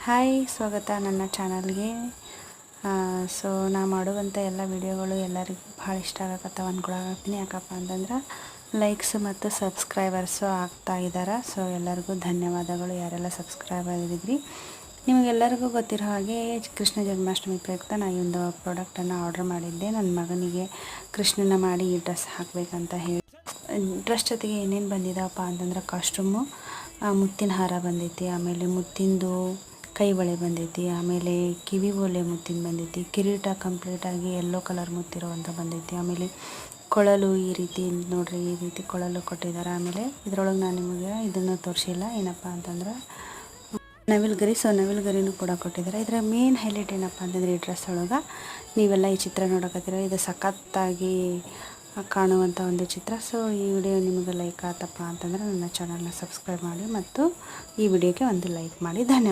Hi, ಸ್ವಾಗತ ನನ್ನ ಚಾನಲ್ಗೆ. ಸೊ ನಾ ಮಾಡುವಂಥ ಎಲ್ಲ ವಿಡಿಯೋಗಳು ಎಲ್ಲರಿಗೂ ಭಾಳ ಇಷ್ಟ ಆಗಕತ್ತವ ಅಂದ್ಕೊಳಕತ್ತೀನಿ. ಯಾಕಪ್ಪ ಅಂತಂದ್ರೆ ಲೈಕ್ಸ್ ಮತ್ತು ಸಬ್ಸ್ಕ್ರೈಬರ್ಸು ಆಗ್ತಾ ಇದ್ದಾರೆ. ಸೊ ಎಲ್ಲರಿಗೂ ಧನ್ಯವಾದಗಳು ಯಾರೆಲ್ಲ ಸಬ್ಸ್ಕ್ರೈಬ್ ಆಗಿದ್ರಿ. ನಿಮಗೆಲ್ಲರಿಗೂ ಗೊತ್ತಿರೋ ಹಾಗೆ ಕೃಷ್ಣ ಜನ್ಮಾಷ್ಟಮಿ ಪ್ರಯುಕ್ತ ನಾನು ಈ ಒಂದು ಪ್ರಾಡಕ್ಟನ್ನು ಆರ್ಡ್ರ್ ಮಾಡಿದ್ದೆ. ನನ್ನ ಮಗನಿಗೆ ಕೃಷ್ಣನ ಮಾಡಿ ಈ ಡ್ರೆಸ್ ಹಾಕಬೇಕಂತ ಹೇಳಿ. ಡ್ರೆಸ್ ಜೊತೆಗೆ ಏನೇನು ಬಂದಿದೆಯಪ್ಪ ಅಂತಂದ್ರೆ ಕಾಸ್ಟ್ಯೂಮು, ಮುತ್ತಿನ ಹಾರ ಬಂದೈತಿ, ಆಮೇಲೆ ಮುತ್ತಿಂದು ಕೈ ಬಳೆ ಬಂದೈತಿ, ಆಮೇಲೆ ಕಿವಿ ಓಲೆ ಮುತ್ತಿನ ಬಂದೈತಿ, ಕಿರೀಟ ಕಂಪ್ಲೀಟಾಗಿ ಯೆಲ್ಲೋ ಕಲರ್ ಮುತ್ತಿರುವಂಥ ಬಂದೈತಿ, ಆಮೇಲೆ ಕೊಳಲು ಈ ರೀತಿ ನೋಡ್ರಿ, ಈ ರೀತಿ ಕೊಳಲು ಕೊಟ್ಟಿದ್ದಾರೆ. ಆಮೇಲೆ ಇದರೊಳಗೆ ನಾನು ನಿಮಗೆ ಇದನ್ನು ತೋರಿಸಿಲ್ಲ, ಏನಪ್ಪ ಅಂತಂದ್ರೆ ನವಿಲುಗರಿ. ಸೊ ನವಿಲುಗರಿನೂ ಕೂಡ ಕೊಟ್ಟಿದ್ದಾರೆ. ಇದರ ಮೇನ್ ಹೈಲೈಟ್ ಏನಪ್ಪ ಅಂತಂದರೆ ಈ ಡ್ರೆಸ್ ಒಳಗೆ ನೀವೆಲ್ಲ ಈ ಚಿತ್ರ ನೋಡಕತ್ತೀರ, ಇದು ಸಖತ್ತಾಗಿ ಕಾಣುವಂಥ ಒಂದು ಚಿತ್ರ. ಸೊ ಈ ವಿಡಿಯೋ ನಿಮಗೆ ಲೈಕ್ ಆತಪ್ಪ ಅಂತಂದರೆ ನನ್ನ ಚಾನಲ್ನ ಸಬ್ಸ್ಕ್ರೈಬ್ ಮಾಡಿ ಮತ್ತು ಈ ವಿಡಿಯೋಗೆ ಒಂದು ಲೈಕ್ ಮಾಡಿ. ಧನ್ಯವಾದ.